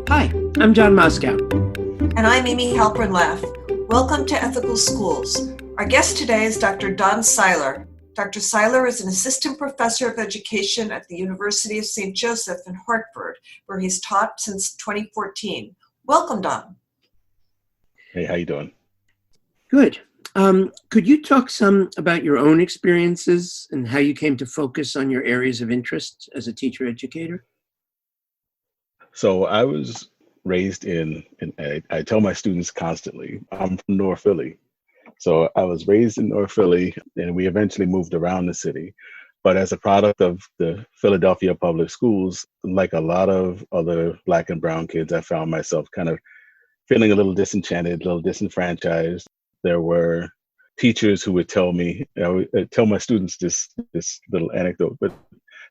Hi, I'm John Moscow. And I'm Amy Halpern-Laff. Welcome to Ethical Schools. Our guest today is Dr. Don Siler. Dr. Siler is an assistant professor of education at the University of St. Joseph in Hartford, where he's taught since 2014. Welcome, Don. Hey, how you doing? Good. Could you talk some about your own experiences and how you came to focus on your areas of interest as a teacher educator? So I was raised I tell my students constantly, I'm from North Philly. So I was raised in North Philly, and we eventually moved around the city. But as a product of the Philadelphia public schools, like a lot of other Black and brown kids, I found myself kind of feeling a little disenchanted, a little disenfranchised. There were teachers who would tell me, I would tell my students this little anecdote, but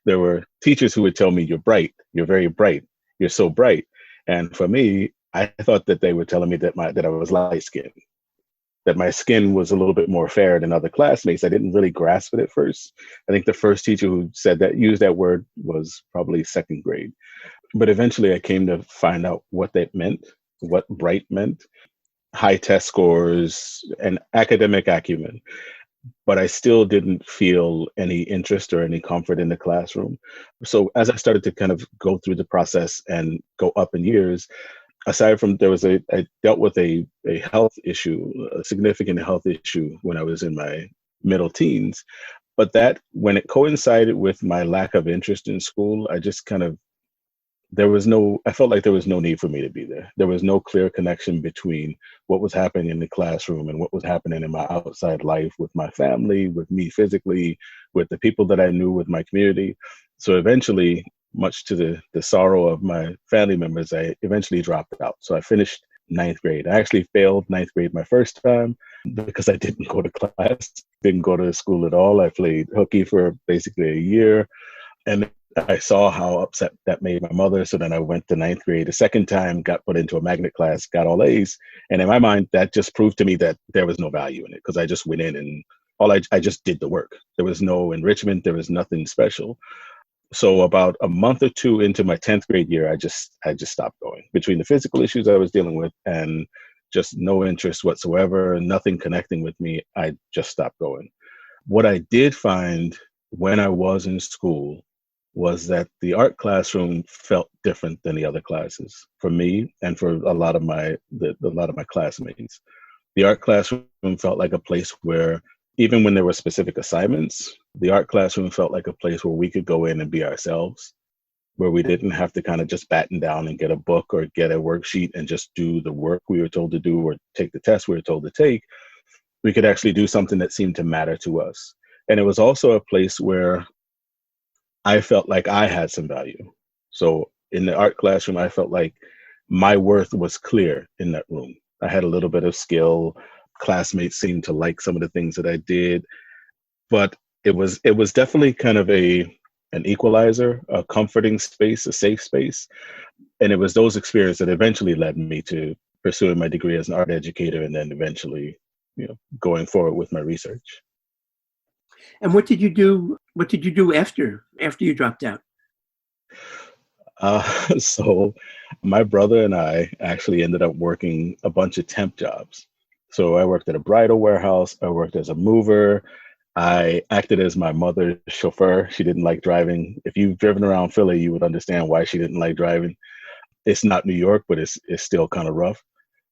there were teachers who would tell me, "You're bright, you're very bright, you're so bright." And for me, I thought that they were telling me that I was light skinned, that my skin was a little bit more fair than other classmates. I didn't really grasp it at first. I think the first teacher who used that word was probably second grade. But eventually I came to find out what that meant, what bright meant, high test scores and academic acumen. But I still didn't feel any interest or any comfort in the classroom. So as I started to kind of go through the process and go up in years, aside from I dealt with a health issue, a significant health issue when I was in my middle teens. But that, when it coincided with my lack of interest in school, I felt like there was no need for me to be there. There was no clear connection between what was happening in the classroom and what was happening in my outside life with my family, with me physically, with the people that I knew, with my community. So eventually, much to the sorrow of my family members, I eventually dropped out. So I finished ninth grade. I actually failed ninth grade my first time because I didn't go to class, didn't go to school at all. I played hooky for basically a year. And I saw how upset that made my mother. So then I went to ninth grade a second time, got put into a magnet class, got all A's. And in my mind, that just proved to me that there was no value in it, because I just went in and I just did the work. There was no enrichment. There was nothing special. So about a month or two into my 10th grade year, I just stopped going. Between the physical issues I was dealing with and just no interest whatsoever, nothing connecting with me, I just stopped going. What I did find when I was in school was that the art classroom felt different than the other classes for me and for a lot of my classmates. The art classroom felt like a place where, even when there were specific assignments, the art classroom felt like a place where we could go in and be ourselves, where we didn't have to kind of just batten down and get a book or get a worksheet and just do the work we were told to do or take the test we were told to take. We could actually do something that seemed to matter to us. And it was also a place where I felt like I had some value. So in the art classroom, I felt like my worth was clear in that room. I had a little bit of skill. Classmates seemed to like some of the things that I did, but it was definitely kind of an equalizer, a comforting space, a safe space. And it was those experiences that eventually led me to pursuing my degree as an art educator, and then eventually, going forward with my research. And what did you do? What did you do after you dropped out? So my brother and I actually ended up working a bunch of temp jobs. So I worked at a bridal warehouse. I worked as a mover. I acted as my mother's chauffeur. She didn't like driving. If you've driven around Philly, you would understand why she didn't like driving. It's not New York, but it's still kind of rough.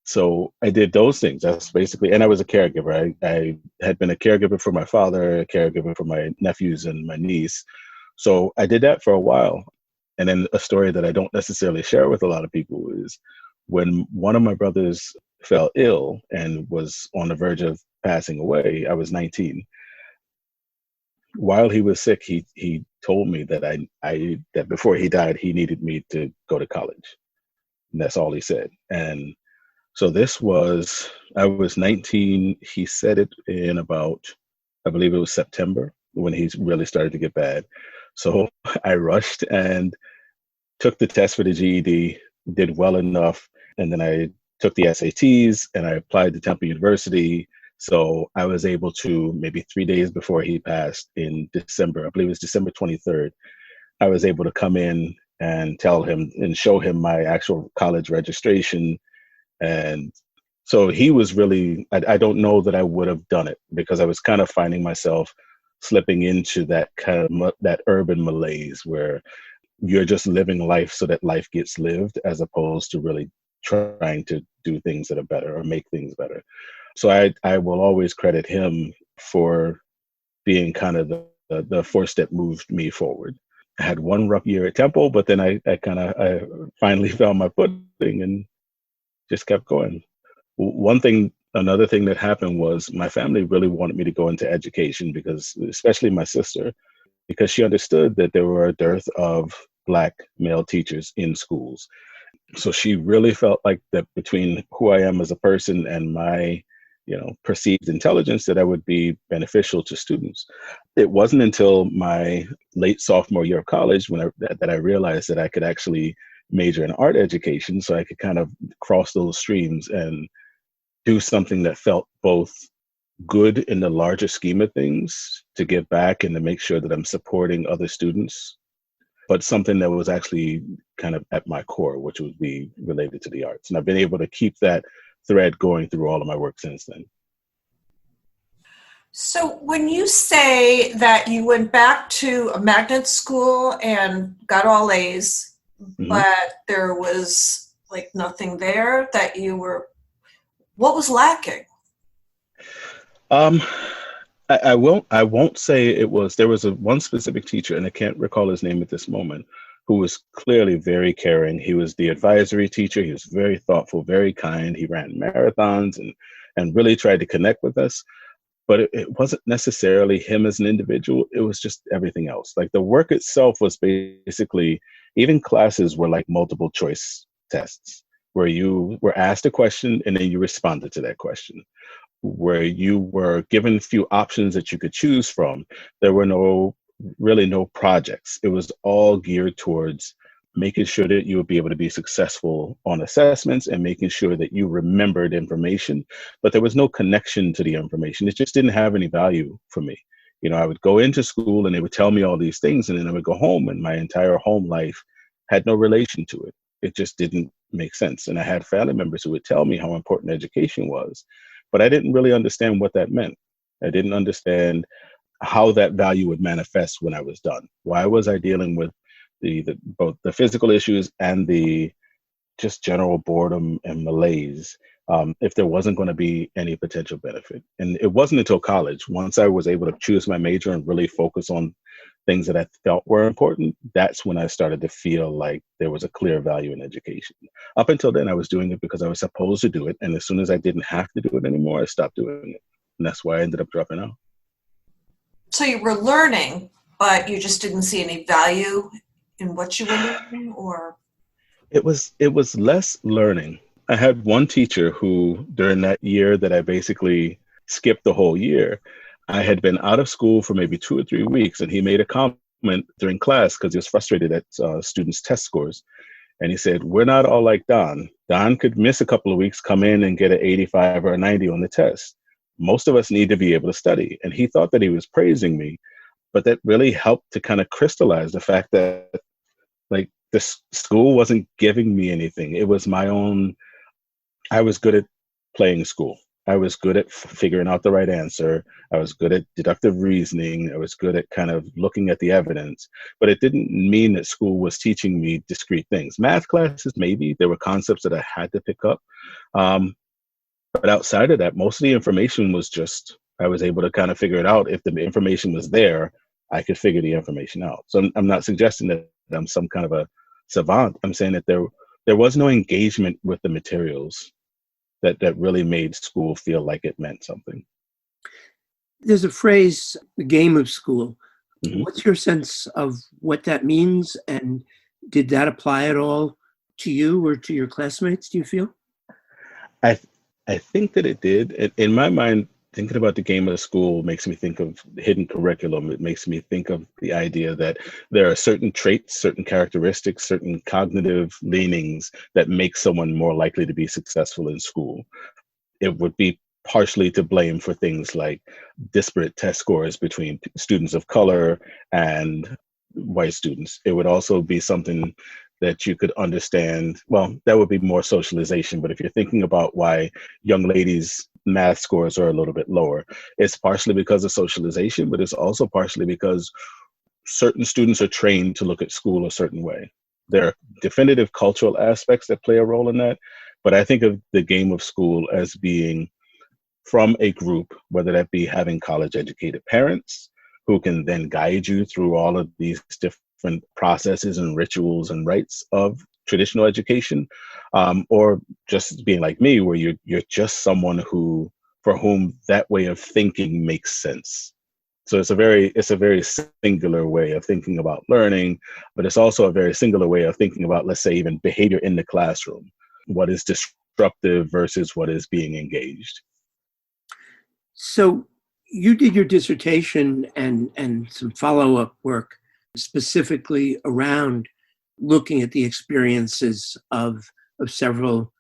So I did those things. That's basically, and I was a caregiver. I had been a caregiver for my father, a caregiver for my nephews and my niece. So I did that for a while. And then a story that I don't necessarily share with a lot of people is when one of my brothers fell ill and was on the verge of passing away, I was 19. While he was sick, he told me that that before he died, he needed me to go to college. And that's all he said. And so I was 19. He said it in about, I believe it was September, when he really started to get bad. So I rushed and took the test for the GED, did well enough. And then I took the SATs and I applied to Temple University. So I was able to, maybe 3 days before he passed in December, I believe it was December 23rd, I was able to come in and tell him and show him my actual college registration. And so he was really, I don't know that I would have done it because I was kind of finding myself slipping into that kind of that urban malaise where you're just living life so that life gets lived as opposed to really trying to do things that are better or make things better. So I will always credit him for being kind of the force that moved me forward. I had one rough year at Temple, but then I finally found my footing and just kept going. Another thing that happened was my family really wanted me to go into education because, especially my sister, because she understood that there were a dearth of Black male teachers in schools. So she really felt like that between who I am as a person and my, perceived intelligence, that I would be beneficial to students. It wasn't until my late sophomore year of college that I realized that I could actually major in art education, so I could kind of cross those streams and do something that felt both good in the larger scheme of things to give back and to make sure that I'm supporting other students, but something that was actually kind of at my core, which would be related to the arts. And I've been able to keep that thread going through all of my work since then. So when you say that you went back to a magnet school and got all A's, but there was like nothing there that what was lacking? I won't say it was. There was one specific teacher, and I can't recall his name at this moment, who was clearly very caring. He was the advisory teacher. He was very thoughtful, very kind. He ran marathons and really tried to connect with us. But it wasn't necessarily him as an individual. It was just everything else. Like the work itself was basically, even classes were like multiple choice tests where you were asked a question and then you responded to that question, where you were given a few options that you could choose from. There were really no projects. It was all geared towards making sure that you would be able to be successful on assessments and making sure that you remembered information, but there was no connection to the information. It just didn't have any value for me. I would go into school and they would tell me all these things, and then I would go home and my entire home life had no relation to it. It just didn't make sense. And I had family members who would tell me how important education was, but I didn't really understand what that meant. I didn't understand how that value would manifest when I was done. Why was I dealing with both the physical issues and the just general boredom and malaise if there wasn't going to be any potential benefit? And it wasn't until college, once I was able to choose my major and really focus on things that I felt were important, that's when I started to feel like there was a clear value in education. Up until then, I was doing it because I was supposed to do it. And as soon as I didn't have to do it anymore, I stopped doing it. And that's why I ended up dropping out. So you were learning, but you just didn't see any value in what you were learning, or? It was less learning. I had one teacher who, during that year that I basically skipped the whole year, I had been out of school for maybe 2 or 3 weeks, and he made a comment during class because he was frustrated at students' test scores. And he said, "We're not all like Don. Don could miss a couple of weeks, come in and get an 85 or a 90 on the test. Most of us need to be able to study." And he thought that he was praising me, but that really helped to kind of crystallize the fact that like the school wasn't giving me anything. It was my own. I was good at playing school. I was good at figuring out the right answer. I was good at deductive reasoning. I was good at kind of looking at the evidence, but it didn't mean that school was teaching me discrete things. Math classes, maybe there were concepts that I had to pick up. But outside of that, most of the information was just, I was able to kind of figure it out. If the information was there, I could figure the information out. So I'm not suggesting that I'm some kind of a savant. I'm saying that there was no engagement with the materials that really made school feel like it meant something. There's a phrase, the game of school. Mm-hmm. What's your sense of what that means? And did that apply at all to you or to your classmates, do you feel? I think that it did. In my mind, thinking about the game of school makes me think of hidden curriculum. It makes me think of the idea that there are certain traits, certain characteristics, certain cognitive leanings that make someone more likely to be successful in school. It would be partially to blame for things like disparate test scores between students of color and white students. It would also be something that you could understand. Well, that would be more socialization. But if you're thinking about why young ladies' math scores are a little bit lower, it's partially because of socialization, but it's also partially because certain students are trained to look at school a certain way. There are definitive cultural aspects that play a role in that. But I think of the game of school as being from a group, whether that be having college educated parents who can then guide you through all of these different processes and rituals and rites of traditional education, or just being like me, where you're just someone who, for whom that way of thinking makes sense. So it's a very singular way of thinking about learning, but it's also a very singular way of thinking about, let's say, even behavior in the classroom. What is disruptive versus what is being engaged. So you did your dissertation and some follow-up work specifically around looking at the experiences of several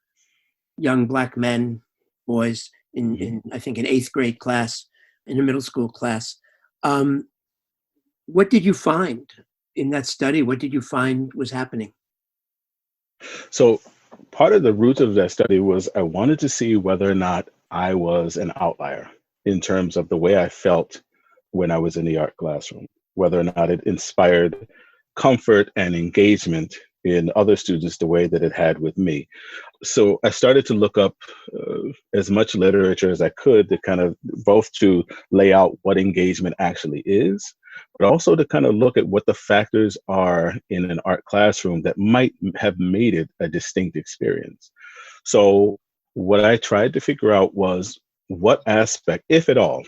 young Black men, boys in I think an 8th grade class, in a middle school class. What did you find in that study? What did you find was happening? So part of the root of that study was I wanted to see whether or not I was an outlier in terms of the way I felt when I was in the art classroom, whether or not it inspired comfort and engagement in other students the way that it had with me. So I started to look up as much literature as I could to kind of both to lay out what engagement actually is, but also to kind of look at what the factors are in an art classroom that might have made it a distinct experience. So what I tried to figure out was what aspect, if at all,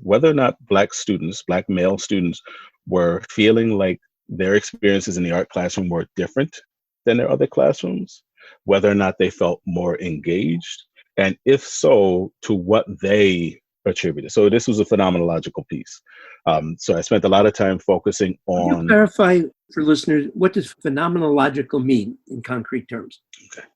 whether or not Black students, Black male students, were feeling like their experiences in the art classroom were different than their other classrooms, whether or not they felt more engaged, and if so, to what they attributed. So this was a phenomenological piece. So I spent a lot of time focusing on. Can you clarify for listeners, what does phenomenological mean in concrete terms? Okay.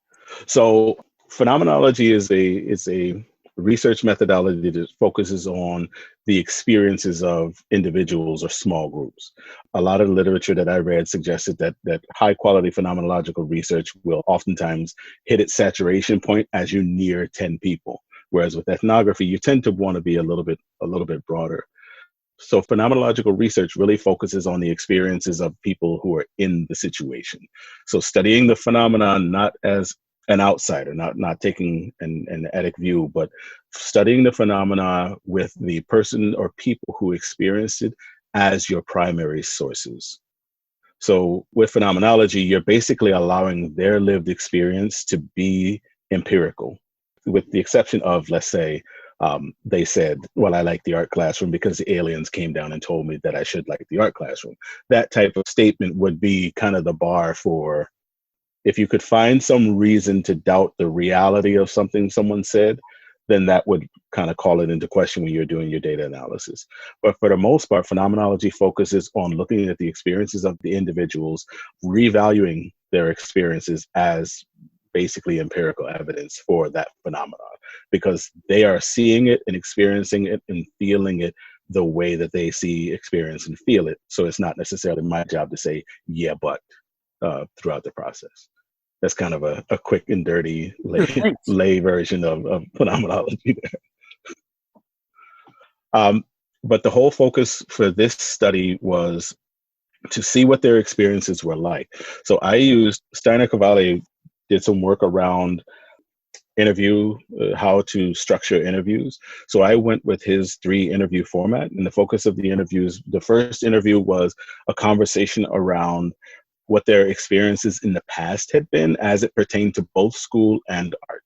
So phenomenology is a research methodology that focuses on the experiences of individuals or small groups. A lot of the literature that I read suggested that high quality phenomenological research will oftentimes hit its saturation point as you near 10 people. Whereas with ethnography, you tend to want to be a little bit broader. So phenomenological research really focuses on the experiences of people who are in the situation. So studying the phenomenon not as an outsider, not taking an etic view, but studying the phenomena with the person or people who experienced it as your primary sources. So with phenomenology, you're basically allowing their lived experience to be empirical, with the exception of, let's say, they said, well, I like the art classroom because the aliens came down and told me that I should like the art classroom. That type of statement would be kind of the bar for, if you could find some reason to doubt the reality of something someone said, then that would kind of call it into question when you're doing your data analysis. But for the most part, phenomenology focuses on looking at the experiences of the individuals, revaluing their experiences as basically empirical evidence for that phenomenon, because they are seeing it and experiencing it and feeling it the way that they see, experience, and feel it. So it's not necessarily my job to say, yeah, but throughout the process. That's kind of a quick and dirty lay version of phenomenology there. But the whole focus for this study was to see what their experiences were like. So I used Steiner Cavalli did some work around interview, how to structure interviews. So I went with his 3 interview format, and the focus of the interviews, the first interview was a conversation around what their experiences in the past had been as it pertained to both school and art,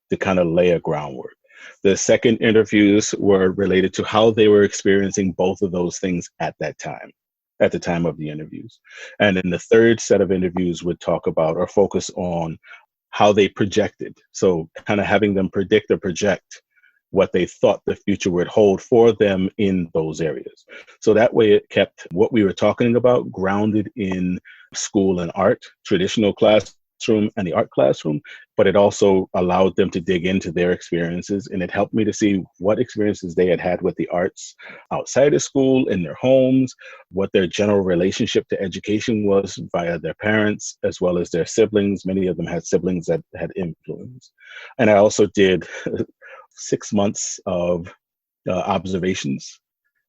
to kind of lay a groundwork. The second interviews were related to how they were experiencing both of those things at that time, at the time of the interviews. And then the third set of interviews would talk about or focus on how they projected. So kind of having them predict or project what they thought the future would hold for them in those areas. So that way it kept what we were talking about grounded in school and art, traditional classroom and the art classroom, but it also allowed them to dig into their experiences, and it helped me to see what experiences they had had with the arts outside of school, in their homes, what their general relationship to education was via their parents, as well as their siblings. Many of them had siblings that had influence. And I also did 6 months of observations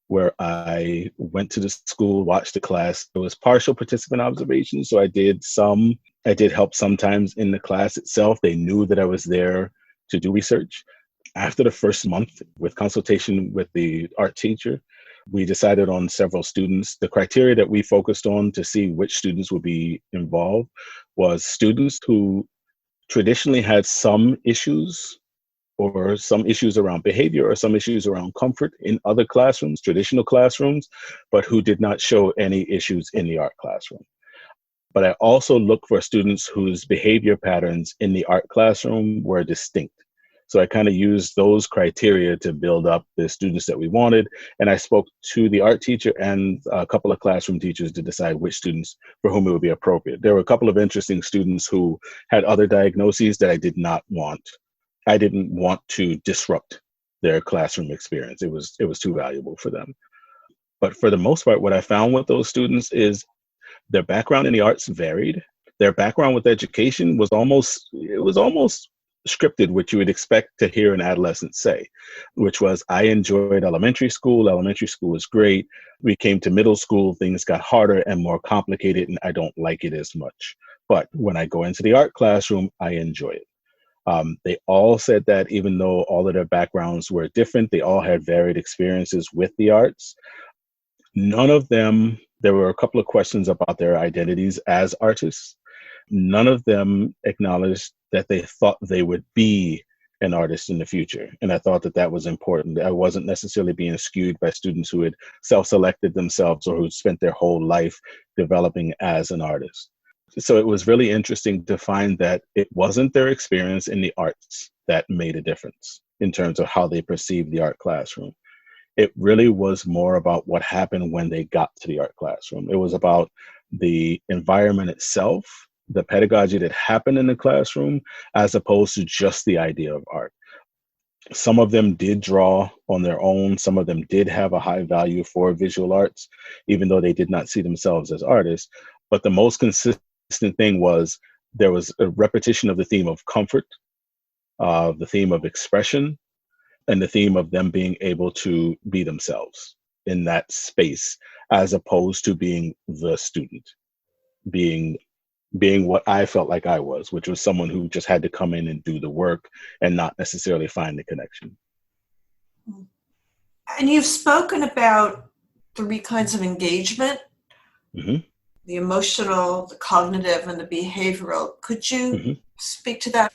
where I went to the school, watched the class. It was partial participant observation. So I did help sometimes in the class itself. They knew that I was there to do research. After the first month, with consultation with the art teacher, we decided on several students. The criteria that we focused on to see which students would be involved was students who traditionally had some issues, or some issues around behavior, or some issues around comfort in other classrooms, traditional classrooms, but who did not show any issues in the art classroom. But I also looked for students whose behavior patterns in the art classroom were distinct. So I kind of used those criteria to build up the students that we wanted. And I spoke to the art teacher and a couple of classroom teachers to decide which students for whom it would be appropriate. There were a couple of interesting students who had other diagnoses that I didn't want to disrupt their classroom experience. It was too valuable for them. But for the most part, what I found with those students is their background in the arts varied. Their background with education was almost scripted, what you would expect to hear an adolescent say, which was, I enjoyed elementary school. Elementary school was great. We came to middle school, things got harder and more complicated, and I don't like it as much. But when I go into the art classroom, I enjoy it. They all said that even though all of their backgrounds were different, they all had varied experiences with the arts. None of them, there were a couple of questions about their identities as artists. None of them acknowledged that they thought they would be an artist in the future. And I thought that that was important. I wasn't necessarily being skewed by students who had self-selected themselves or who spent their whole life developing as an artist. So it was really interesting to find that it wasn't their experience in the arts that made a difference in terms of how they perceived the art classroom. It really was more about what happened when they got to the art classroom. It was about the environment itself, the pedagogy that happened in the classroom, as opposed to just the idea of art. Some of them did draw on their own. Some of them did have a high value for visual arts, even though they did not see themselves as artists. But the most consistent thing was there was a repetition of the theme of comfort, the theme of expression, and the theme of them being able to be themselves in that space, as opposed to being the student, being what I felt like I was, which was someone who just had to come in and do the work and not necessarily find the connection. And you've spoken about 3 kinds of engagement. Mm-hmm. The emotional, the cognitive, and the behavioral. Could you speak to that?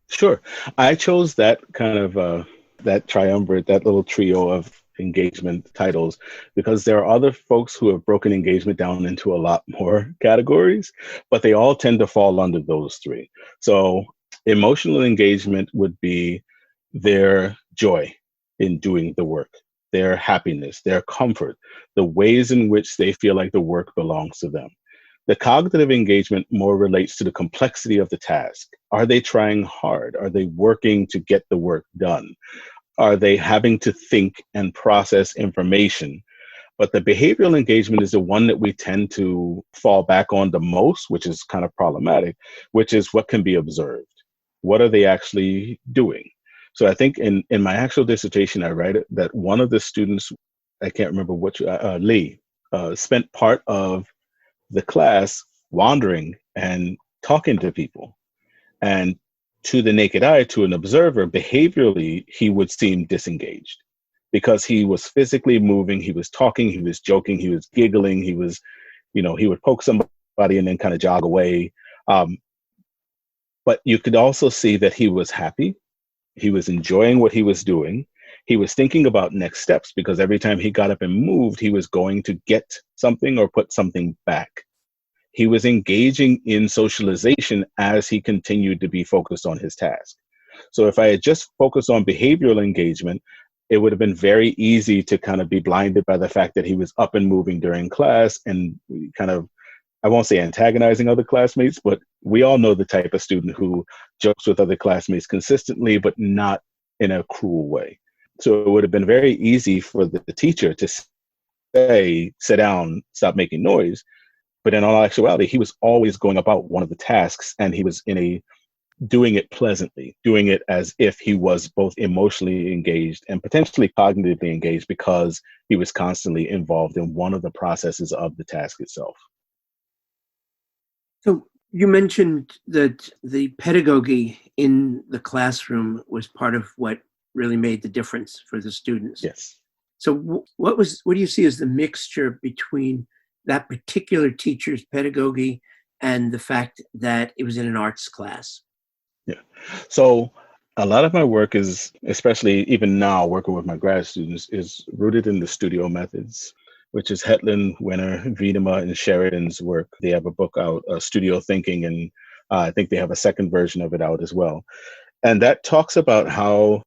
Sure. I chose that kind of that triumvirate, that little trio of engagement titles, because there are other folks who have broken engagement down into a lot more categories, but they all tend to fall under those 3. So emotional engagement would be their joy in doing the work, their happiness, their comfort, the ways in which they feel like the work belongs to them. The cognitive engagement more relates to the complexity of the task. Are they trying hard? Are they working to get the work done? Are they having to think and process information? But the behavioral engagement is the one that we tend to fall back on the most, which is kind of problematic, which is what can be observed. What are they actually doing? So I think in my actual dissertation, I write that one of the students, I can't remember which, Lee, spent part of the class wandering and talking to people. And to the naked eye, to an observer, behaviorally, he would seem disengaged because he was physically moving, he was talking, he was joking, he was giggling, he was, he would poke somebody and then kind of jog away. But you could also see that he was happy. He was enjoying what he was doing. He was thinking about next steps because every time he got up and moved, he was going to get something or put something back. He was engaging in socialization as he continued to be focused on his task. So if I had just focused on behavioral engagement, it would have been very easy to kind of be blinded by the fact that he was up and moving during class and kind of I won't say antagonizing other classmates, but we all know the type of student who jokes with other classmates consistently, but not in a cruel way. So it would have been very easy for the teacher to say, sit down, stop making noise. But in all actuality, he was always going about one of the tasks, and he was doing it pleasantly, doing it as if he was both emotionally engaged and potentially cognitively engaged, because he was constantly involved in one of the processes of the task itself. So you mentioned that the pedagogy in the classroom was part of what really made the difference for the students. Yes. So what do you see as the mixture between that particular teacher's pedagogy and the fact that it was in an arts class? Yeah. So a lot of my work is, especially even now working with my grad students, is rooted in the studio methods, which is Hetland, Wenner, Wiedema, and Sheridan's work. They have a book out, Studio Thinking, and I think they have a second version of it out as well. And that talks about how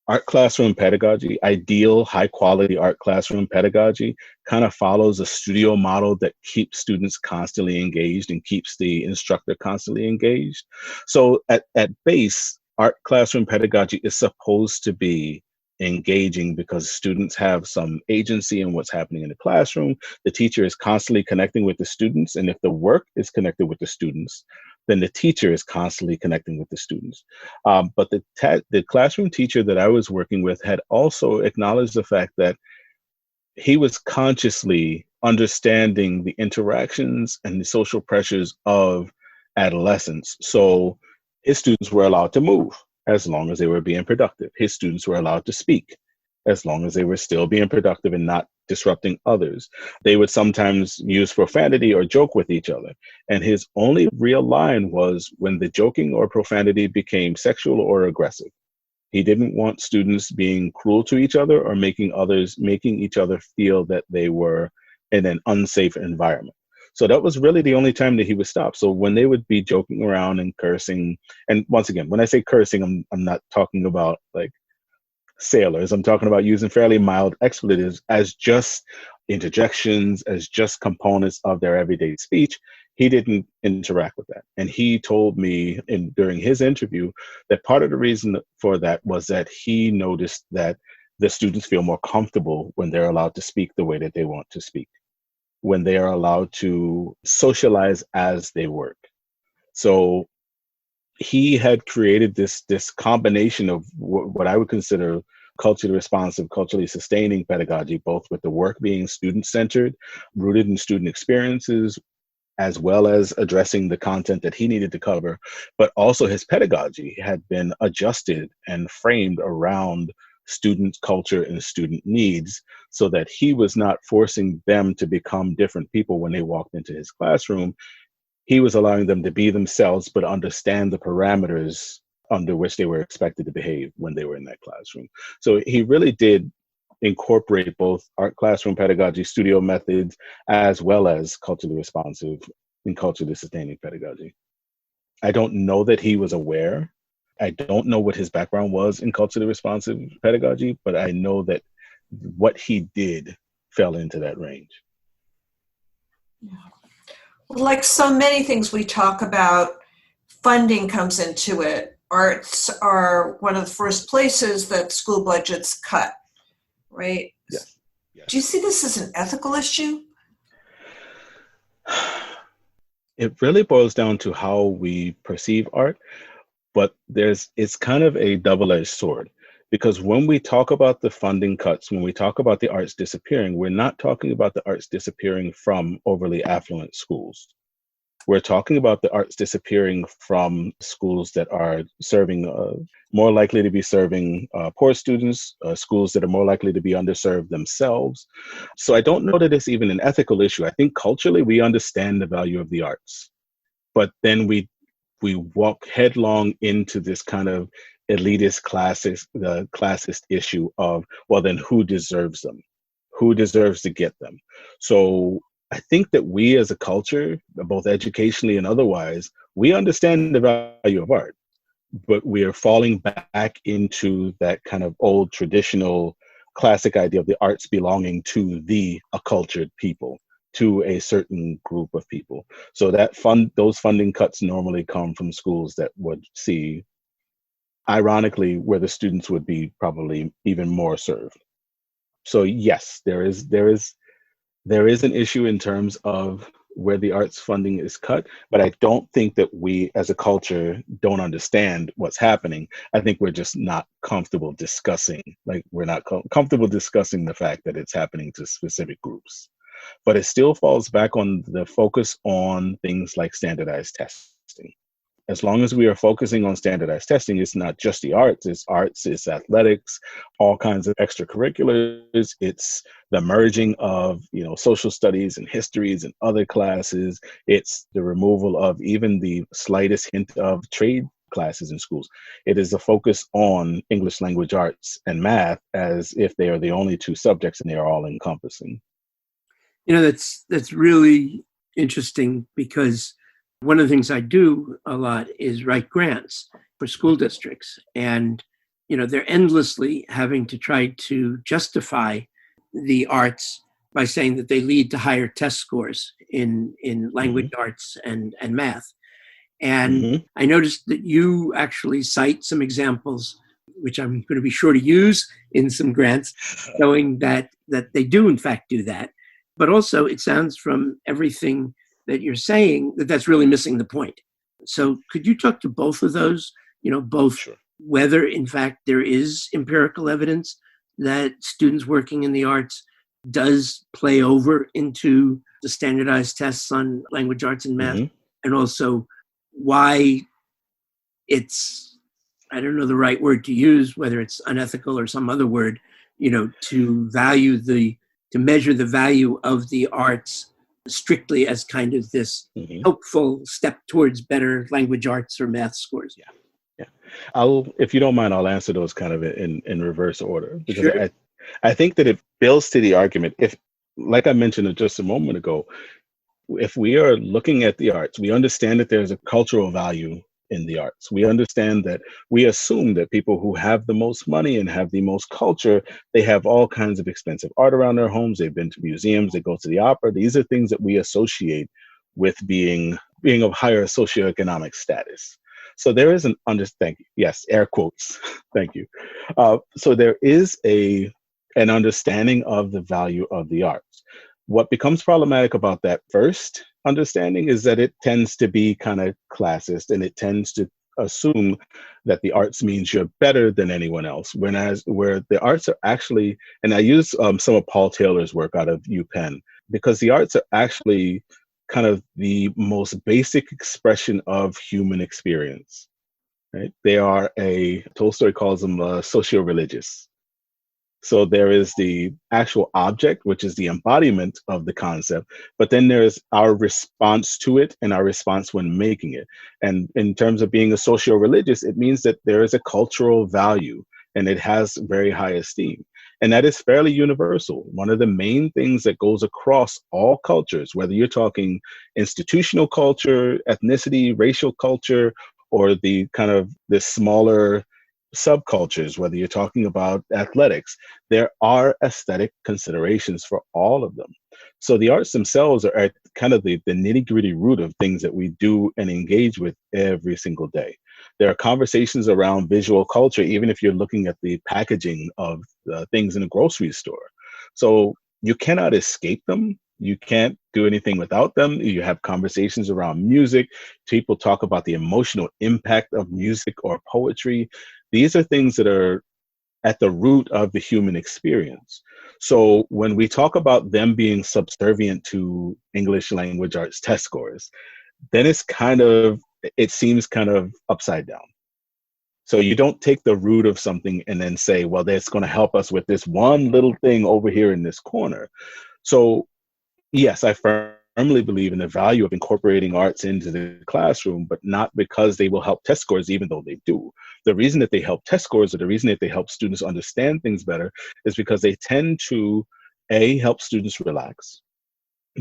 art classroom pedagogy, ideal high quality art classroom pedagogy, kind of follows a studio model that keeps students constantly engaged and keeps the instructor constantly engaged. So at base, art classroom pedagogy is supposed to be engaging because students have some agency in what's happening in the classroom. The teacher is constantly connecting with the students, and if the work is connected with the students, then the teacher is constantly connecting with the students. But the classroom teacher that I was working with had also acknowledged the fact that he was consciously understanding the interactions and the social pressures of adolescence. So his students were allowed to move as long as they were being productive. His students were allowed to speak as long as they were still being productive and not disrupting others. They would sometimes use profanity or joke with each other. And his only real line was when the joking or profanity became sexual or aggressive. He didn't want students being cruel to each other or making each other feel that they were in an unsafe environment. So that was really the only time that he would stop. So when they would be joking around and cursing, and once again, when I say cursing, I'm not talking about like sailors. I'm talking about using fairly mild expletives as just interjections, as just components of their everyday speech. He didn't interact with that. And he told me during his interview that part of the reason for that was that he noticed that the students feel more comfortable when they're allowed to speak the way that they want to speak, when they are allowed to socialize as they work. So he had created this combination of what I would consider culturally responsive, culturally sustaining pedagogy, both with the work being student-centered, rooted in student experiences, as well as addressing the content that he needed to cover. But also his pedagogy had been adjusted and framed around student culture and student needs, so that he was not forcing them to become different people when they walked into his classroom. He was allowing them to be themselves, but understand the parameters under which they were expected to behave when they were in that classroom. So he really did incorporate both art classroom pedagogy, studio methods, as well as culturally responsive and culturally sustaining pedagogy. I don't know that he was aware. I don't know what his background was in culturally responsive pedagogy, but I know that what he did fell into that range. Yeah. Like so many things we talk about, funding comes into it. Arts are one of the first places that school budgets cut, right? Yes. Yes. Do you see this as an ethical issue? It really boils down to how we perceive art, but it's kind of a double-edged sword, because when we talk about the funding cuts, when we talk about the arts disappearing, we're not talking about the arts disappearing from overly affluent schools. We're talking about the arts disappearing from schools that are serving, more likely to be serving poor students, schools that are more likely to be underserved themselves. So I don't know that it's even an ethical issue. I think culturally we understand the value of the arts, but then we walk headlong into this kind of elitist classist issue of, well, then who deserves them? Who deserves to get them? So I think that we as a culture, both educationally and otherwise, we understand the value of art, but we are falling back into that kind of old traditional classic idea of the arts belonging to the accultured people, to a certain group of people. So those funding cuts normally come from schools that would see, ironically, where the students would be probably even more served. So yes, there is an issue in terms of where the arts funding is cut, but I don't think that we as a culture don't understand what's happening. I think we're just not comfortable discussing, like we're not comfortable discussing the fact that it's happening to specific groups. But it still falls back on the focus on things like standardized testing. As long as we are focusing on standardized testing, it's not just the arts, it's athletics, all kinds of extracurriculars. It's the merging of, social studies and histories and other classes. It's the removal of even the slightest hint of trade classes in schools. It is a focus on English language arts and math as if they are the only two subjects and they are all encompassing. That's really interesting, because one of the things I do a lot is write grants for school districts. And, they're endlessly having to try to justify the arts by saying that they lead to higher test scores in language arts and math. And I noticed that you actually cite some examples, which I'm going to be sure to use in some grants, showing that they do in fact do that. But also it sounds from everything that you're saying that that's really missing the point. So could you talk to both of those, both Sure. Whether in fact there is empirical evidence that students working in the arts does play over into the standardized tests on language arts and math, and also why it's, I don't know the right word to use, whether it's unethical or some other word, to measure the value of the arts strictly as kind of this hopeful step towards better language arts or math scores. Yeah. If you don't mind, I'll answer those kind of in reverse order, because Sure. I think that it builds to the argument. If, like I mentioned just a moment ago, if we are looking at the arts, we understand that there's a cultural value in the arts. We understand that we assume that people who have the most money and have the most culture, they have all kinds of expensive art around their homes. They've been to museums, they go to the opera. These are things that we associate with being of higher socioeconomic status. So there is thank you. Yes, air quotes. Thank you. So there is an understanding of the value of the arts. What becomes problematic about that first understanding is that it tends to be kind of classist, and it tends to assume that the arts means you're better than anyone else, where the arts are actually, and I use some of Paul Taylor's work out of UPenn, because the arts are actually kind of the most basic expression of human experience, right? They are Tolstoy calls them socio-religious. So there is the actual object, which is the embodiment of the concept, but then there's our response to it and our response when making it. And in terms of being a socio-religious, it means that there is a cultural value and it has very high esteem. And that is fairly universal. One of the main things that goes across all cultures, whether you're talking institutional culture, ethnicity, racial culture, or the kind of the smaller subcultures, whether you're talking about athletics, there are aesthetic considerations for all of them. So the arts themselves are kind of the nitty-gritty root of things that we do and engage with every single day. There are conversations around visual culture, even if you're looking at the packaging of things in a grocery store. So you cannot escape them. You can't do anything without them. You have conversations around music. People talk about the emotional impact of music or poetry. These are things that are at the root of the human experience. So when we talk about them being subservient to English language arts test scores, then it seems kind of upside down. So you don't take the root of something and then say, well, that's going to help us with this one little thing over here in this corner. So yes, I firmly believe in the value of incorporating arts into the classroom, but not because they will help test scores, even though they do. The reason that they help test scores, or the reason that they help students understand things better, is because they tend to, help students relax.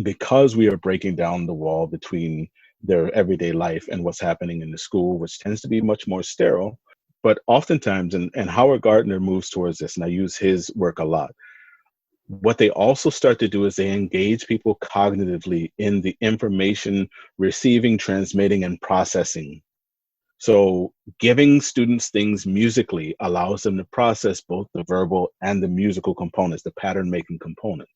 Because we are breaking down the wall between their everyday life and what's happening in the school, which tends to be much more sterile. But oftentimes, and Howard Gardner moves towards this, and I use his work a lot, what they also start to do is they engage people cognitively in the information receiving, transmitting, and processing. So giving students things musically allows them to process both the verbal and the musical components, the pattern making components.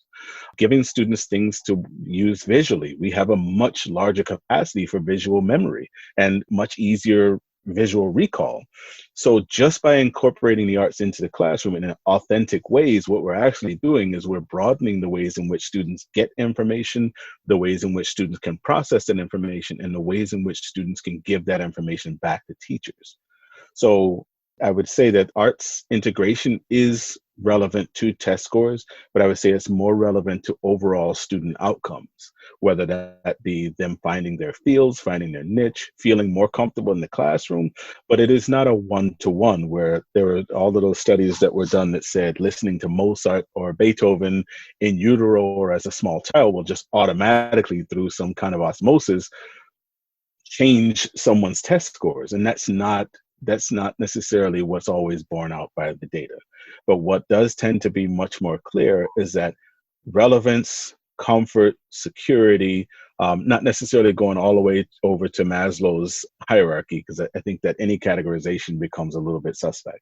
Giving students things to use visually, we have a much larger capacity for visual memory and much easier visual recall. So just by incorporating the arts into the classroom in authentic ways, what we're actually doing is we're broadening the ways in which students get information, the ways in which students can process that information, and the ways in which students can give that information back to teachers. So I would say that arts integration is relevant to test scores, but I would say it's more relevant to overall student outcomes, whether that be them finding their fields, finding their niche, feeling more comfortable in the classroom. But it is not a one-to-one where there were all of those studies that were done that said listening to Mozart or Beethoven in utero or as a small child will just automatically, through some kind of osmosis, change someone's test scores. And that's not necessarily what's always borne out by the data. But what does tend to be much more clear is that relevance, comfort, security, not necessarily going all the way over to Maslow's hierarchy, because I think that any categorization becomes a little bit suspect.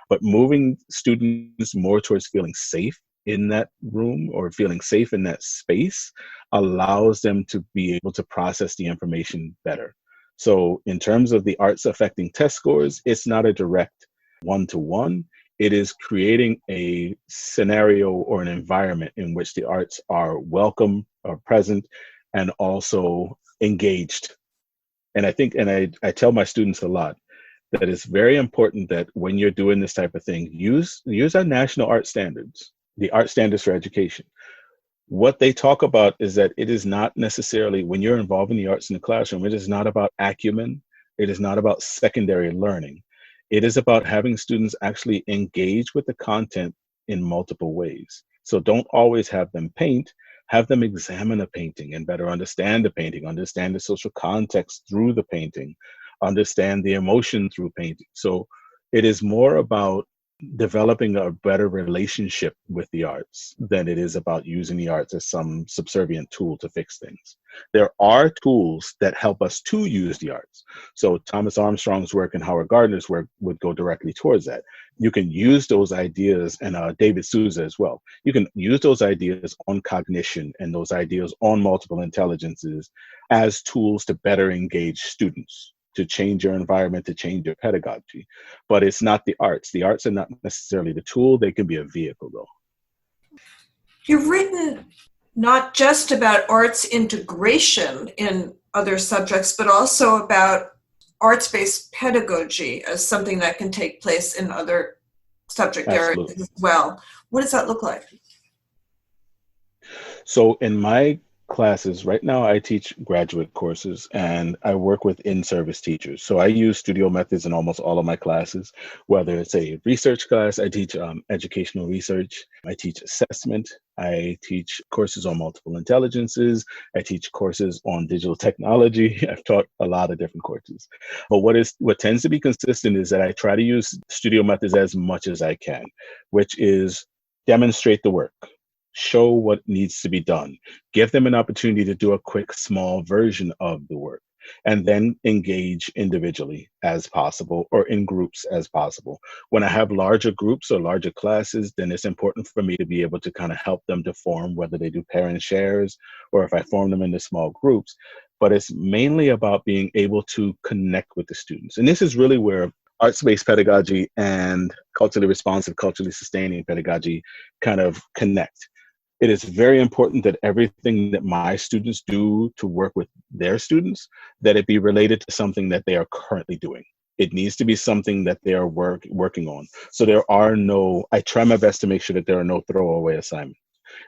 But moving students more towards feeling safe in that room or feeling safe in that space allows them to be able to process the information better. So in terms of the arts affecting test scores, it's not a direct one-to-one. It is creating a scenario or an environment in which the arts are welcome, are present, and also engaged. And I think, and I tell my students a lot, that it's very important that when you're doing this type of thing, use our national art standards, the art standards for education. What they talk about is that it is not necessarily, when you're involved in the arts in the classroom, it is not about acumen. It is not about secondary learning. It is about having students actually engage with the content in multiple ways. So don't always have them paint, have them examine a painting and better understand the painting, understand the social context through the painting, understand the emotion through painting. So it is more about developing a better relationship with the arts than it is about using the arts as some subservient tool to fix things. There are tools that help us to use the arts. So Thomas Armstrong's work and Howard Gardner's work would go directly towards that. You can use those ideas, and David Sousa as well. You can use those ideas on cognition and those ideas on multiple intelligences as tools to better engage students, to change your environment, to change your pedagogy. But it's not the arts. The arts are not necessarily the tool. They can be a vehicle, though. You've written not just about arts integration in other subjects, but also about arts-based pedagogy as something that can take place in other subject areas as well. What does that look like? So in my classes right now, I teach graduate courses and I work with in-service teachers. So I use studio methods in almost all of my classes, whether it's a research class, I teach educational research, I teach assessment, I teach courses on multiple intelligences, I teach courses on digital technology. I've taught a lot of different courses. But what tends to be consistent is that I try to use studio methods as much as I can, which is demonstrate the work. Show what needs to be done, give them an opportunity to do a quick, small version of the work, and then engage individually as possible or in groups as possible. When I have larger groups or larger classes, then it's important for me to be able to kind of help them to form, whether they do parent shares or if I form them into small groups. But it's mainly about being able to connect with the students. And this is really where arts-based pedagogy and culturally responsive, culturally sustaining pedagogy kind of connect. It is very important that everything that my students do to work with their students, that it be related to something that they are currently doing. It needs to be something that they are working on. So I try my best to make sure that there are no throwaway assignments.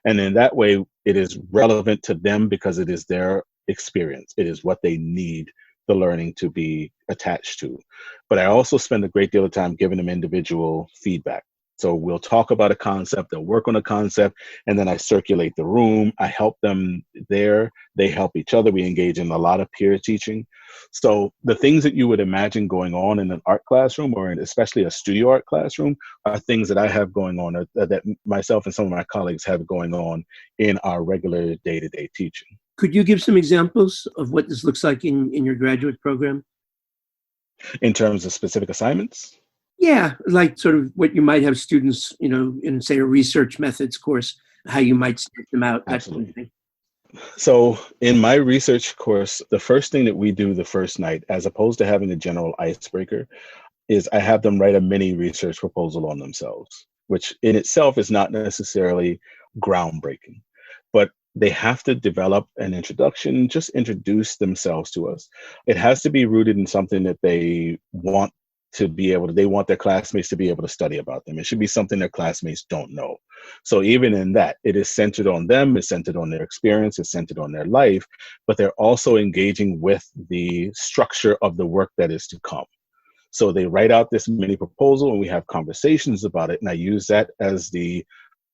And in that way, it is relevant to them because it is their experience. It is what they need the learning to be attached to. But I also spend a great deal of time giving them individual feedback. So we'll talk about a concept, they'll work on a concept, and then I circulate the room. I help them there. They help each other. We engage in a lot of peer teaching. So the things that you would imagine going on in an art classroom or especially a studio art classroom are things that I have going on that myself and some of my colleagues have going on in our regular day-to-day teaching. Could you give some examples of what this looks like in your graduate program? In terms of specific assignments? Yeah, like sort of what you might have students, in, say, a research methods course, how you might start them out, that kind of thing. So in my research course, the first thing that we do the first night, as opposed to having a general icebreaker, is I have them write a mini research proposal on themselves, which in itself is not necessarily groundbreaking, but they have to develop an introduction, just introduce themselves to us. It has to be rooted in something that they want they want their classmates to be able to study about them. It should be something their classmates don't know. So even in that, it is centered on them, it's centered on their experience, it's centered on their life, but they're also engaging with the structure of the work that is to come. So they write out this mini proposal and we have conversations about it. And I use that as the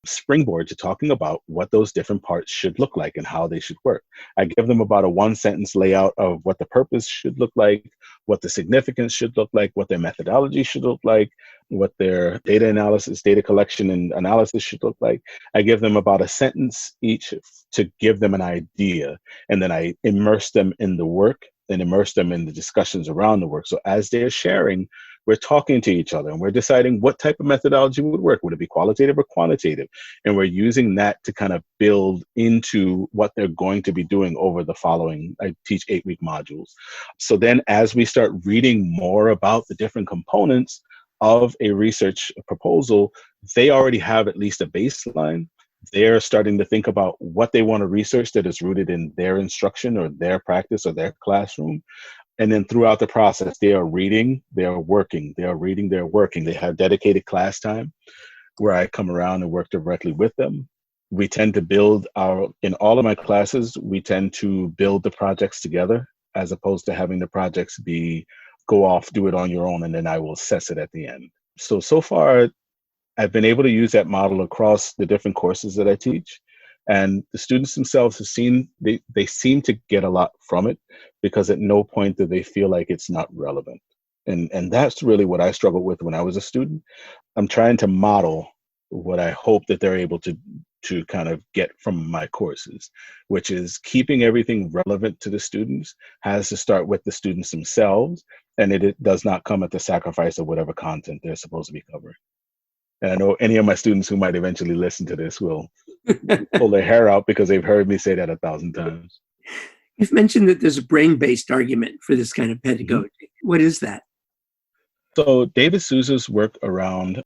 springboard to talking about what those different parts should look like and how they should work. I give them about a 1-sentence layout of what the purpose should look like, what the significance should look like, what their methodology should look like, what their data analysis, data collection and analysis should look like. I give them about a sentence each to give them an idea, and then I immerse them in the work and immerse them in the discussions around the work. So as they're sharing, we're talking to each other and we're deciding what type of methodology would work. Would it be qualitative or quantitative? And we're using that to kind of build into what they're going to be doing over the following, I teach 8-week modules. So then as we start reading more about the different components of a research proposal, they already have at least a baseline. They're starting to think about what they want to research that is rooted in their instruction or their practice or their classroom. And then throughout the process, they are reading, they are working, they are reading, they're working. They have dedicated class time where I come around and work directly with them. We tend to in all of my classes, we tend to build the projects together as opposed to having the projects go off, do it on your own, and then I will assess it at the end. So far, I've been able to use that model across the different courses that I teach. And the students themselves they seem to get a lot from it, because at no point do they feel like it's not relevant. And that's really what I struggled with when I was a student. I'm trying to model what I hope that they're able to kind of get from my courses, which is keeping everything relevant to the students has to start with the students themselves. And it does not come at the sacrifice of whatever content they're supposed to be covering. And I know any of my students who might eventually listen to this will pull their hair out because they've heard me say that 1,000 times. You've mentioned that there's a brain-based argument for this kind of pedagogy. Mm-hmm. What is that? So David Sousa's work around,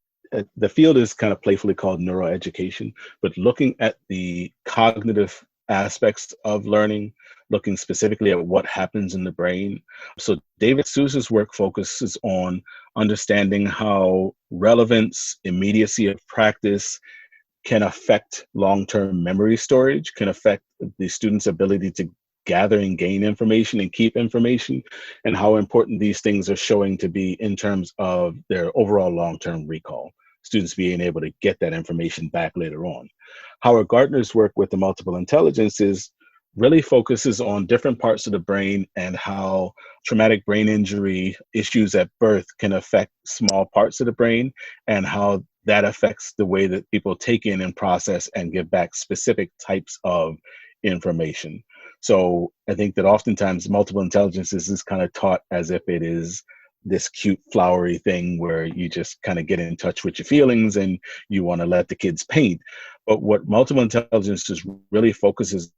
the field is kind of playfully called Neuro-education, but looking at the cognitive aspects of learning, looking specifically at what happens in the brain. So David Sousa's work focuses on understanding how relevance, immediacy of practice can affect long-term memory storage, can affect the student's ability to gather and gain information and keep information, and how important these things are showing to be in terms of their overall long-term recall, students being able to get that information back later on. Howard Gardner's work with the multiple intelligences really focuses on different parts of the brain and how traumatic brain injury issues at birth can affect small parts of the brain, and how that affects the way that people take in and process and give back specific types of information. So I think that oftentimes multiple intelligences is kind of taught as if it is this cute flowery thing where you just kind of get in touch with your feelings and you want to let the kids paint. But what multiple intelligences really focuses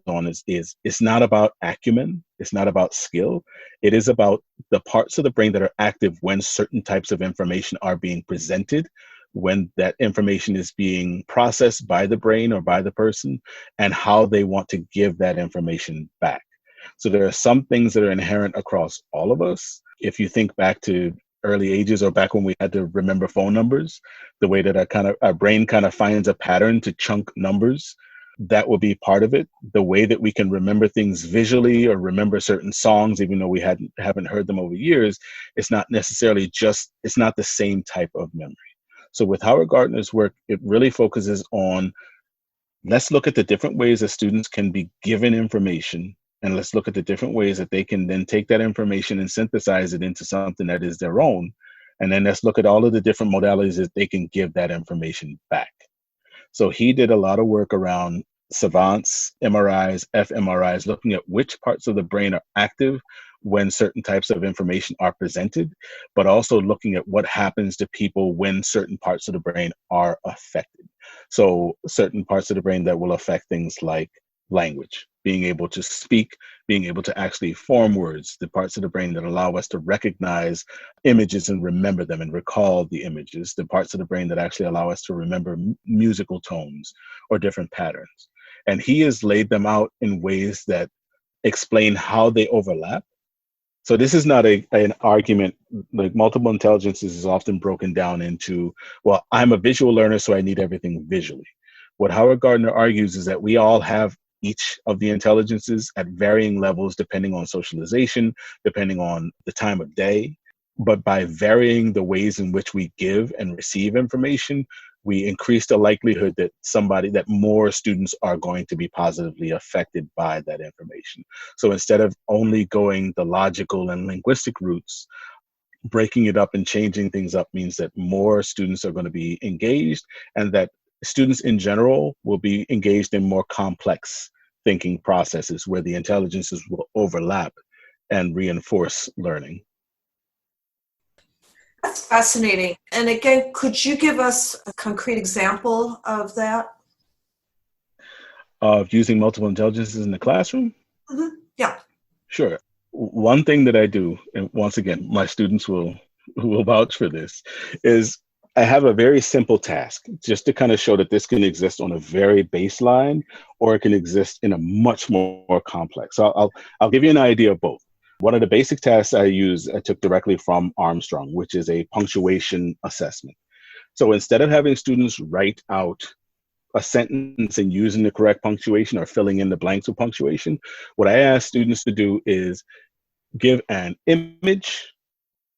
on is it's not about acumen, it's not about skill, it is about the parts of the brain that are active when certain types of information are being presented, when that information is being processed by the brain or by the person, and how they want to give that information back. So there are some things that are inherent across all of us. If you think back to early ages or back when we had to remember phone numbers, the way that our brain kind of finds a pattern to chunk numbers, that will be part of it. The way that we can remember things visually or remember certain songs, even though we haven't heard them over years, it's not necessarily it's not the same type of memory. So with Howard Gardner's work, it really focuses on, let's look at the different ways that students can be given information, and let's look at the different ways that they can then take that information and synthesize it into something that is their own. And then let's look at all of the different modalities that they can give that information back. So he did a lot of work around savants, MRIs, fMRIs, looking at which parts of the brain are active when certain types of information are presented, but also looking at what happens to people when certain parts of the brain are affected. So certain parts of the brain that will affect things like language, being able to speak, being able to actually form words, the parts of the brain that allow us to recognize images and remember them and recall the images, the parts of the brain that actually allow us to remember musical tones or different patterns. And he has laid them out in ways that explain how they overlap. So this is not an argument. Like, multiple intelligences is often broken down into, well, I'm a visual learner, so I need everything visually. What Howard Gardner argues is that we all have each of the intelligences at varying levels, depending on socialization, depending on the time of day. But by varying the ways in which we give and receive information, we increase the likelihood that more students are going to be positively affected by that information. So instead of only going the logical and linguistic routes, breaking it up and changing things up means that more students are going to be engaged, and that students in general will be engaged in more complex thinking processes where the intelligences will overlap and reinforce learning. That's fascinating. And again, could you give us a concrete example of that? Of using multiple intelligences in the classroom? Mm-hmm. Yeah. Sure. One thing that I do, and once again, my students will vouch for this, is I have a very simple task just to kind of show that this can exist on a very baseline, or it can exist in a much more complex. So I'll give you an idea of both. One of the basic tasks I took directly from Armstrong, which is a punctuation assessment. So instead of having students write out a sentence and using the correct punctuation or filling in the blanks with punctuation, what I ask students to do is give an image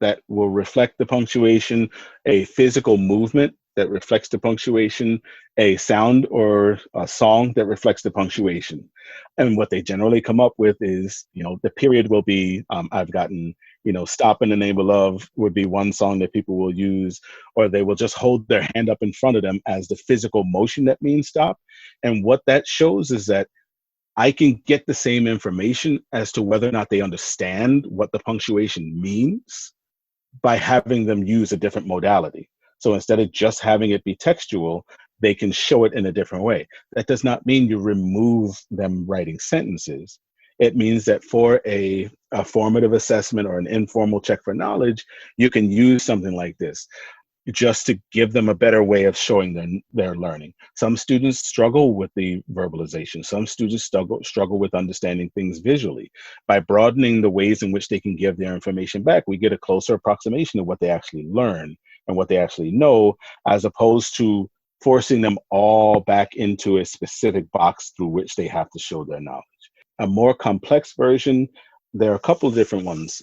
that will reflect the punctuation, a physical movement that reflects the punctuation, a sound or a song that reflects the punctuation. And what they generally come up with is, the period will be, I've gotten, Stop in the Name of Love would be one song that people will use, or they will just hold their hand up in front of them as the physical motion that means stop. And what that shows is that I can get the same information as to whether or not they understand what the punctuation means by having them use a different modality. So instead of just having it be textual, they can show it in a different way. That does not mean you remove them writing sentences. It means that for a formative assessment or an informal check for knowledge, you can use something like this just to give them a better way of showing their learning. Some students struggle with the verbalization. Some students struggle with understanding things visually. By broadening the ways in which they can give their information back, we get a closer approximation of what they actually learn and what they actually know, as opposed to forcing them all back into a specific box through which they have to show their knowledge. A more complex version, there are a couple of different ones.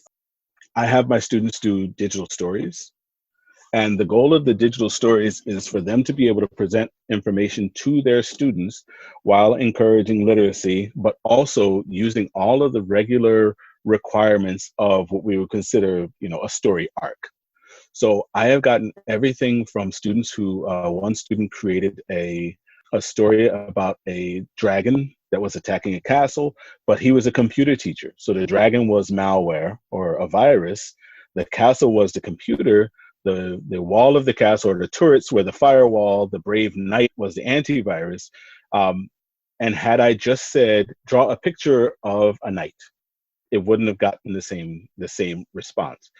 I have my students do digital stories. And the goal of the digital stories is for them to be able to present information to their students while encouraging literacy, but also using all of the regular requirements of what we would consider, a story arc. So I have gotten everything from students who, one student created a story about a dragon that was attacking a castle, but he was a computer teacher. So the dragon was malware or a virus. The castle was the computer. The wall of the castle, or the turrets, were the firewall. The brave knight was the antivirus. And had I just said, draw a picture of a knight, it wouldn't have gotten the same response.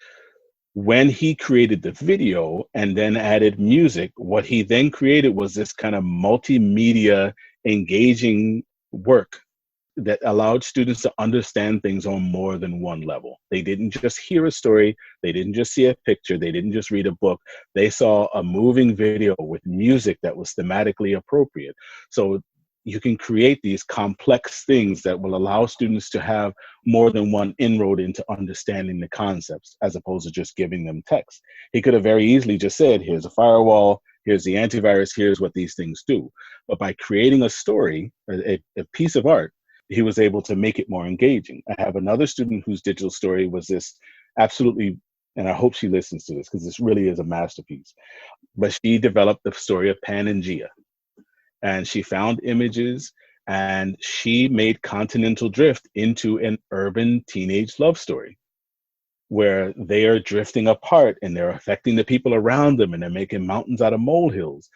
When he created the video and then added music, what he then created was this kind of multimedia engaging work that allowed students to understand things on more than one level. They didn't just hear a story, they didn't just see a picture, they didn't just read a book, they saw a moving video with music that was thematically appropriate. So you can create these complex things that will allow students to have more than one inroad into understanding the concepts, as opposed to just giving them text. He could have very easily just said, here's a firewall, here's the antivirus, here's what these things do. But by creating a story, a piece of art, he was able to make it more engaging. I have another student whose digital story was this absolutely, and I hope she listens to this because this really is a masterpiece, but she developed the story of Pangea. And she found images and she made Continental Drift into an urban teenage love story where they are drifting apart and they're affecting the people around them and they're making mountains out of molehills.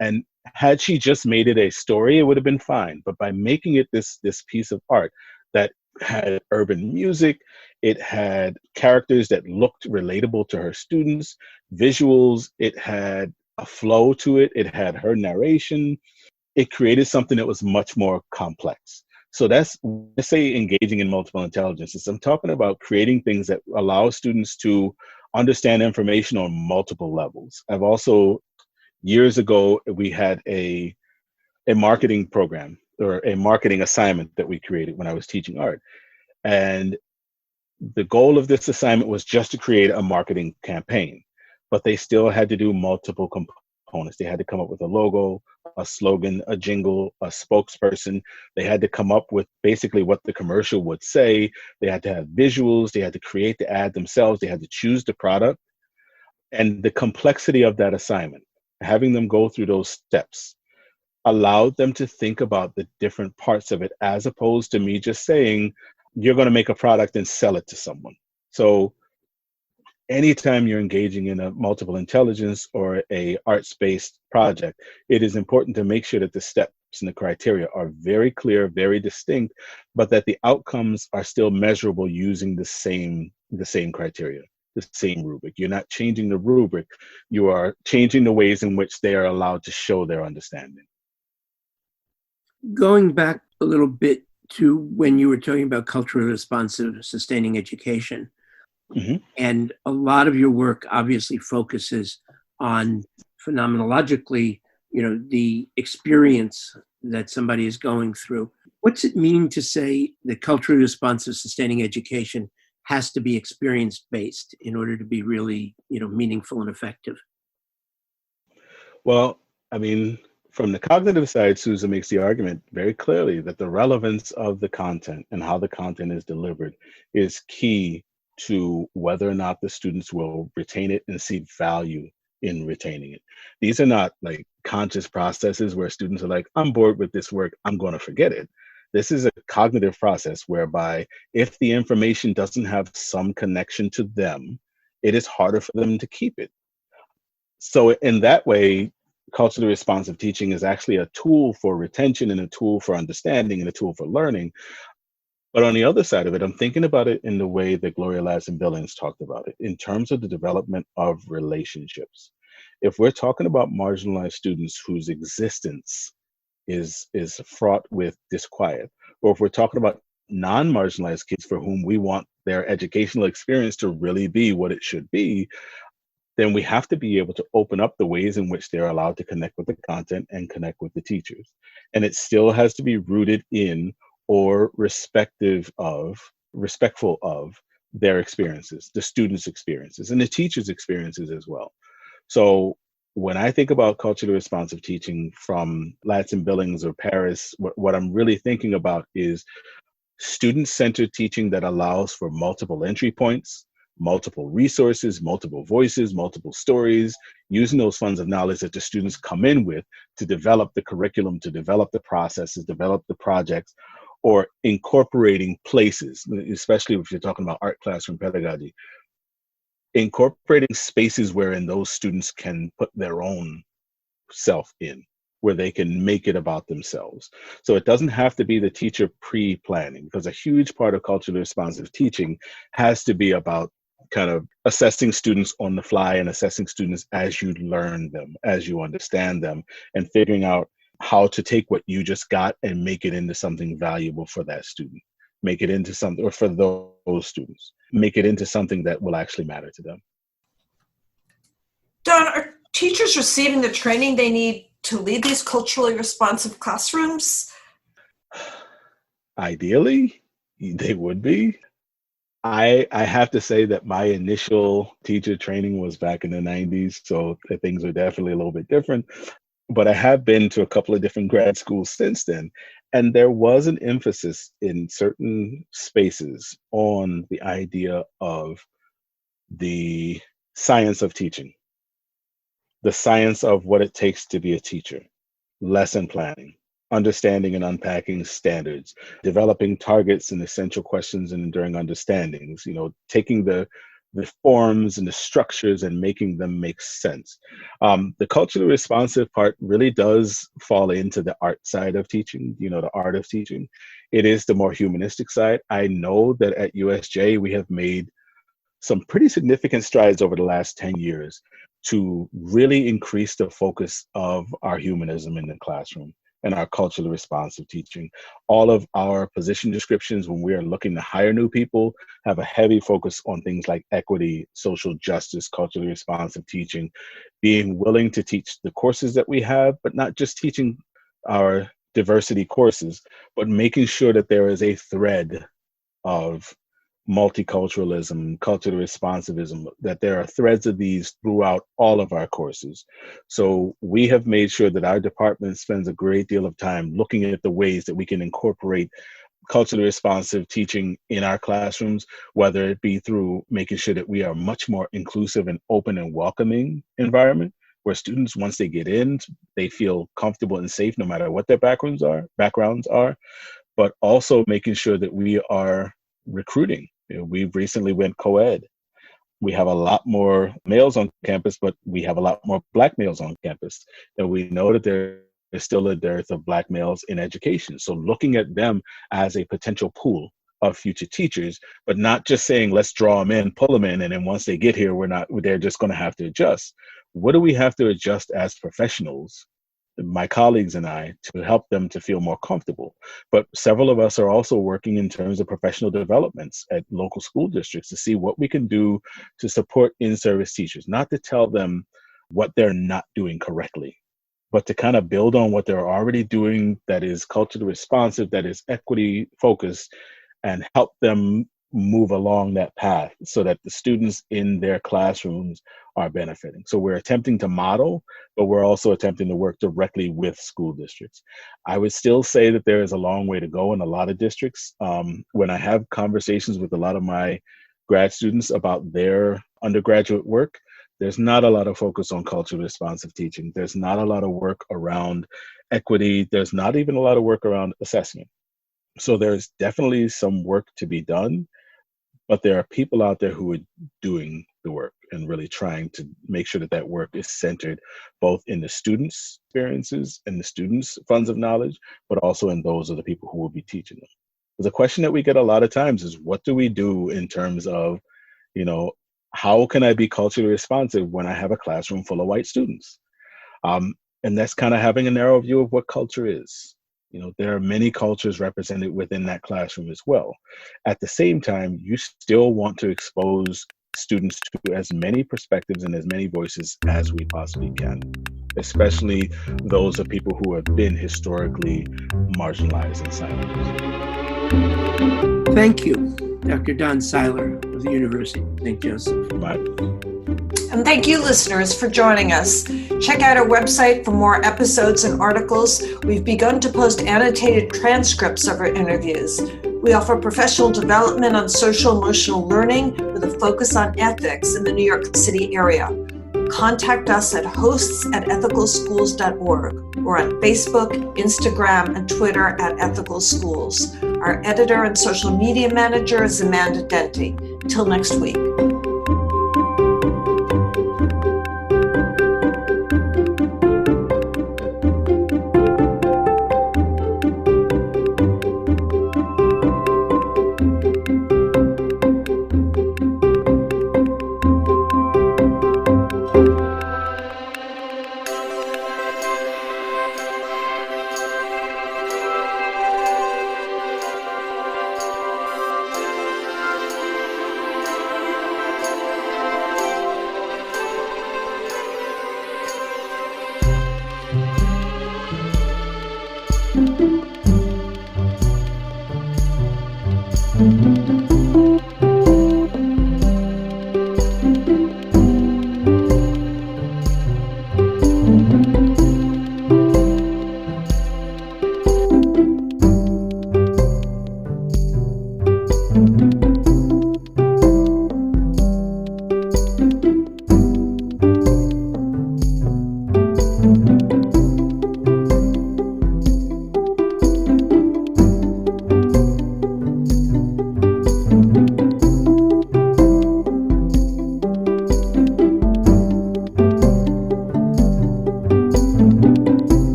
And had she just made it a story, it would have been fine. But by making it this piece of art that had urban music, it had characters that looked relatable to her students, visuals, it had a flow to it, it had her narration, it created something that was much more complex. So that's, let's say, engaging in multiple intelligences. I'm talking about creating things that allow students to understand information on multiple levels. I've also, years ago, we had a marketing program or a marketing assignment that we created when I was teaching art. And the goal of this assignment was just to create a marketing campaign, but they still had to do multiple components. They had to come up with a logo, a slogan, a jingle, a spokesperson. They had to come up with basically what the commercial would say. They had to have visuals. They had to create the ad themselves. They had to choose the product. And the complexity of that assignment, having them go through those steps, allowed them to think about the different parts of it, as opposed to me just saying, you're going to make a product and sell it to someone. So anytime you're engaging in a multiple intelligence or a arts-based project, it is important to make sure that the steps and the criteria are very clear, very distinct, but that the outcomes are still measurable using the same criteria, the same rubric. You're not changing the rubric, you are changing the ways in which they are allowed to show their understanding. Going back a little bit to when you were talking about culturally responsive sustaining education, Mm-hmm. and a lot of your work obviously focuses on phenomenologically, the experience that somebody is going through. What's it mean to say that culturally responsive sustaining education has to be experience-based in order to be really, meaningful and effective? Well, I mean, from the cognitive side, Sousa makes the argument very clearly that the relevance of the content and how the content is delivered is key to whether or not the students will retain it and see value in retaining it. These are not like conscious processes where students are like, I'm bored with this work, I'm going to forget it. This is a cognitive process whereby if the information doesn't have some connection to them, it is harder for them to keep it. So in that way, culturally responsive teaching is actually a tool for retention and a tool for understanding and a tool for learning. But on the other side of it, I'm thinking about it in the way that Gloria Ladson-Billings talked about it, in terms of the development of relationships. If we're talking about marginalized students whose existence is fraught with disquiet, or if we're talking about non-marginalized kids for whom we want their educational experience to really be what it should be, then we have to be able to open up the ways in which they're allowed to connect with the content and connect with the teachers. And it still has to be rooted in or respectful of their experiences, the students' experiences, and the teachers' experiences as well. So when I think about culturally responsive teaching from Ladson-Billings or Paris, what I'm really thinking about is student-centered teaching that allows for multiple entry points, multiple resources, multiple voices, multiple stories, using those funds of knowledge that the students come in with to develop the curriculum, to develop the processes, develop the projects, or incorporating places, especially if you're talking about art classroom pedagogy, incorporating spaces wherein those students can put their own self in, where they can make it about themselves. So it doesn't have to be the teacher pre-planning, because a huge part of culturally responsive teaching has to be about kind of assessing students on the fly and assessing students as you learn them, as you understand them, and figuring out how to take what you just got and make it into something valuable for that student, make it into something, or for those students, make it into something that will actually matter to them. Don, are teachers receiving the training they need to lead these culturally responsive classrooms? Ideally, they would be. I have to say that my initial teacher training was back in the 90s, so things are definitely a little bit different. But I have been to a couple of different grad schools since then, and there was an emphasis in certain spaces on the idea of the science of teaching, the science of what it takes to be a teacher, lesson planning, understanding and unpacking standards, developing targets and essential questions and enduring understandings, taking the forms and the structures and making them make sense. The culturally responsive part really does fall into the art side of teaching, the art of teaching. It is the more humanistic side. I know that at USJ, we have made some pretty significant strides over the last 10 years to really increase the focus of our humanism in the classroom and our culturally responsive teaching. All of our position descriptions when we are looking to hire new people have a heavy focus on things like equity, social justice, culturally responsive teaching, being willing to teach the courses that we have, but not just teaching our diversity courses, but making sure that there is a thread of multiculturalism, cultural responsivism, that there are threads of these throughout all of our courses. So we have made sure that our department spends a great deal of time looking at the ways that we can incorporate culturally responsive teaching in our classrooms, whether it be through making sure that we are much more inclusive and open and welcoming environment, where students, once they get in, they feel comfortable and safe no matter what their backgrounds are, but also making sure that we are recruiting. We recently went co-ed. We have a lot more males on campus, but we have a lot more Black males on campus. And we know that there is still a dearth of Black males in education. So looking at them as a potential pool of future teachers, but not just saying, let's draw them in, pull them in, and then once they get here, they're just going to have to adjust. What do we have to adjust as professionals, my colleagues and I, to help them to feel more comfortable? But several of us are also working in terms of professional developments at local school districts to see what we can do to support in-service teachers, not to tell them what they're not doing correctly, but to kind of build on what they're already doing that is culturally responsive, that is equity focused, and help them move along that path so that the students in their classrooms are benefiting. So we're attempting to model, but we're also attempting to work directly with school districts. I would still say that there is a long way to go in a lot of districts. When I have conversations with a lot of my grad students about their undergraduate work, there's not a lot of focus on culturally responsive teaching. There's not a lot of work around equity. There's not even a lot of work around assessment. So there's definitely some work to be done, but there are people out there who are doing the work and really trying to make sure that that work is centered both in the students' experiences and the students' funds of knowledge, but also in those of the people who will be teaching them. The question that we get a lot of times is, what do we do in terms of, how can I be culturally responsive when I have a classroom full of white students? And that's kind of having a narrow view of what culture is. There are many cultures represented within that classroom as well. At the same time, you still want to expose students to as many perspectives and as many voices as we possibly can, especially those of people who have been historically marginalized and silenced. Thank you, Dr. Don Siler of the University of St. Joseph. And thank you, listeners, for joining us. Check out our website for more episodes and articles. We've begun to post annotated transcripts of our interviews. We offer professional development on social-emotional learning with a focus on ethics in the New York City area. Contact us at hosts@ethicalschools.org or on Facebook, Instagram, and Twitter @ethicalschools. Our editor and social media manager is Amanda Denti. Till next week.